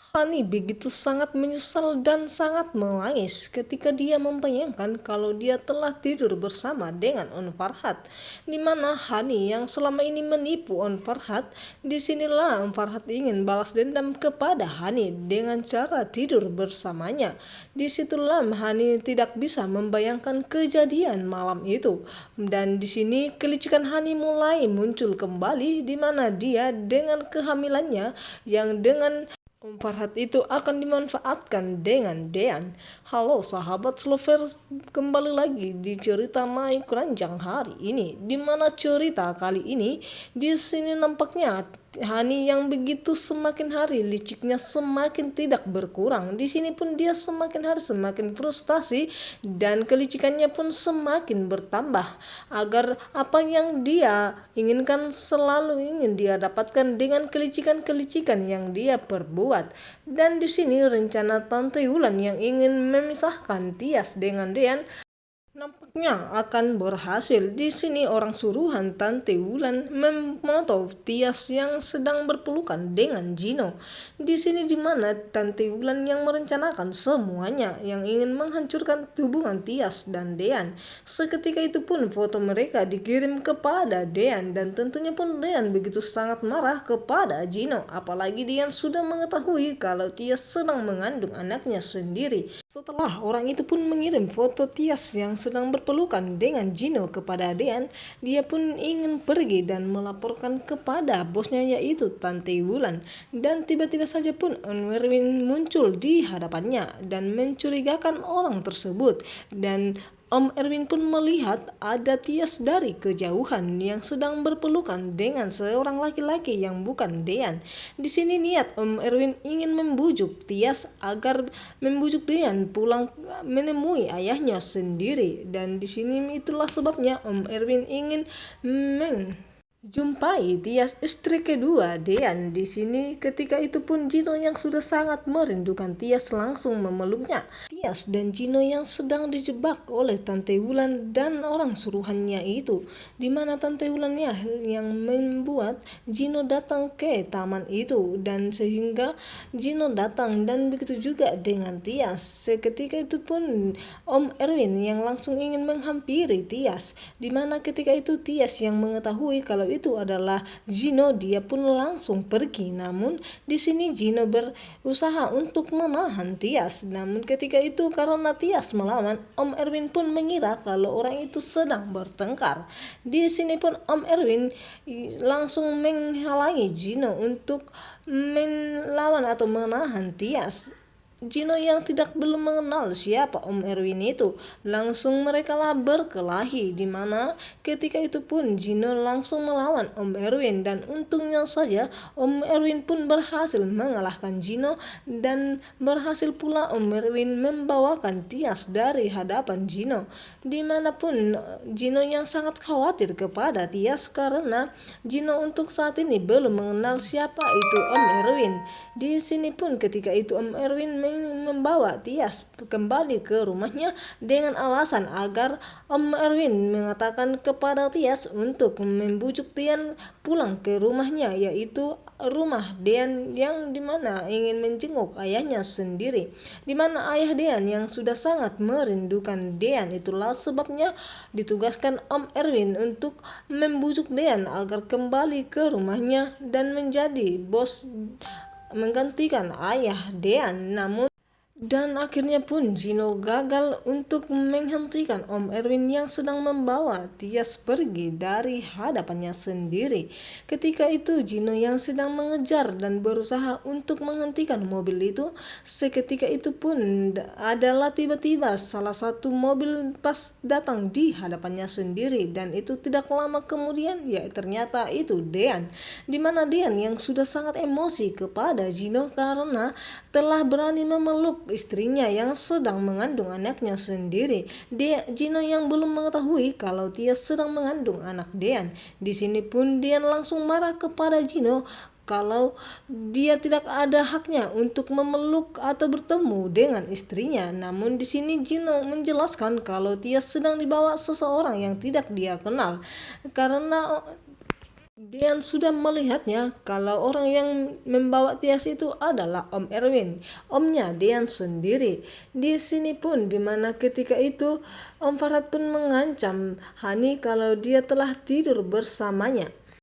Hani begitu sangat menyesal dan sangat menangis ketika dia membayangkan kalau dia telah tidur bersama dengan On Farhat, di mana Hani yang selama ini menipu On Farhat, disinilah On Farhat ingin balas dendam kepada Hani dengan cara tidur bersamanya. Disitulah Hani tidak bisa membayangkan kejadian malam itu, dan di sini kelicikan Hani mulai muncul kembali, di mana dia dengan kehamilannya yang dengan Farhat itu akan dimanfaatkan dengan Dean. Halo sahabat Slovers, kembali lagi di cerita naik ranjang hari ini. Di mana cerita kali ini di sini nampaknya Hani yang begitu semakin hari liciknya semakin tidak berkurang. Di sini pun dia semakin hari semakin frustasi dan kelicikannya pun semakin bertambah agar apa yang dia inginkan selalu ingin dia dapatkan dengan kelicikan-kelicikan yang dia perbuat. Dan di sini rencana Tante Yulan yang ingin memisahkan Tias dengan Dean nampaknya akan berhasil. Di sini orang suruhan Tante Wulan memotong Tias yang sedang berpelukan dengan Gino. Di sini di mana Tante Wulan yang merencanakan semuanya yang ingin menghancurkan hubungan Tias dan Dean. Seketika itu pun foto mereka dikirim kepada Dean dan tentunya pun Dean begitu sangat marah kepada Gino. Apalagi Dean sudah mengetahui kalau Tias sedang mengandung anaknya sendiri. Setelah orang itu pun mengirim foto Tias yang sedang berpelukan dengan Gino kepada Dean, dia pun ingin pergi dan melaporkan kepada bosnya yaitu Tante Wulan. Dan tiba-tiba saja pun Erwin muncul di hadapannya dan mencurigakan orang tersebut. Dan Om Erwin pun melihat ada Tias dari kejauhan yang sedang berpelukan dengan seorang laki-laki yang bukan Dean. Di sini niat Om Erwin ingin membujuk Tias agar membujuk Dean pulang menemui ayahnya sendiri. Dan di sini itulah sebabnya Om Erwin ingin jumpai Tias istri kedua Dean. Di sini ketika itu pun Gino yang sudah sangat merindukan Tias langsung memeluknya. Tias dan Gino yang sedang dijebak oleh Tante Wulan dan orang suruhannya itu, di mana Tante Wulan yang membuat Gino datang ke taman itu dan sehingga Gino datang dan begitu juga dengan Tias. Seketika itu pun Om Erwin yang langsung ingin menghampiri Tias, di mana ketika itu Tias yang mengetahui kalau itu adalah Gino, dia pun langsung pergi. Namun di sini Gino berusaha untuk menahan Tias. Namun ketika itu karena Tias melawan, Om Erwin pun mengira kalau orang itu sedang bertengkar. Di sini pun Om Erwin langsung menghalangi Gino untuk melawan atau menahan Tias. Gino yang belum mengenal siapa Om Erwin itu, langsung mereka lah berkelahi, di mana ketika itu pun Gino langsung melawan Om Erwin dan untungnya saja Om Erwin pun berhasil mengalahkan Gino dan berhasil pula Om Erwin membawakan Tias dari hadapan Gino. Dimanapun Gino yang sangat khawatir kepada Tias karena Gino untuk saat ini belum mengenal siapa itu Om Erwin. Di sini pun ketika itu Om Erwin membawa Tias kembali ke rumahnya dengan alasan agar Om Erwin mengatakan kepada Tias untuk membujuk Dean pulang ke rumahnya, yaitu rumah Dean yang dimana ingin menjenguk ayahnya sendiri, dimana ayah Dean yang sudah sangat merindukan Dean. Itulah sebabnya ditugaskan Om Erwin untuk membujuk Dean agar kembali ke rumahnya dan menjadi bos menggantikan ayah Dean. Dan akhirnya pun Gino gagal untuk menghentikan Om Erwin yang sedang membawa Tias pergi dari hadapannya sendiri. Ketika itu Gino yang sedang mengejar dan berusaha untuk menghentikan mobil itu, seketika itu pun adalah tiba-tiba salah satu mobil pas datang di hadapannya sendiri, dan itu tidak lama kemudian ya ternyata itu Dean, dimana Dean yang sudah sangat emosi kepada Gino karena telah berani memeluk istrinya yang sedang mengandung anaknya sendiri. Gino yang belum mengetahui kalau Tias sedang mengandung anak Dean. Di sini pun Dean langsung marah kepada Gino kalau dia tidak ada haknya untuk memeluk atau bertemu dengan istrinya. Namun di sini Gino menjelaskan kalau Tias sedang dibawa seseorang yang tidak dia kenal karena Dian sudah melihatnya kalau orang yang membawa Tias itu adalah Om Erwin, omnya Dian sendiri. Di sini pun dimana ketika itu Om Farhat pun mengancam Hani kalau dia telah tidur bersamanya.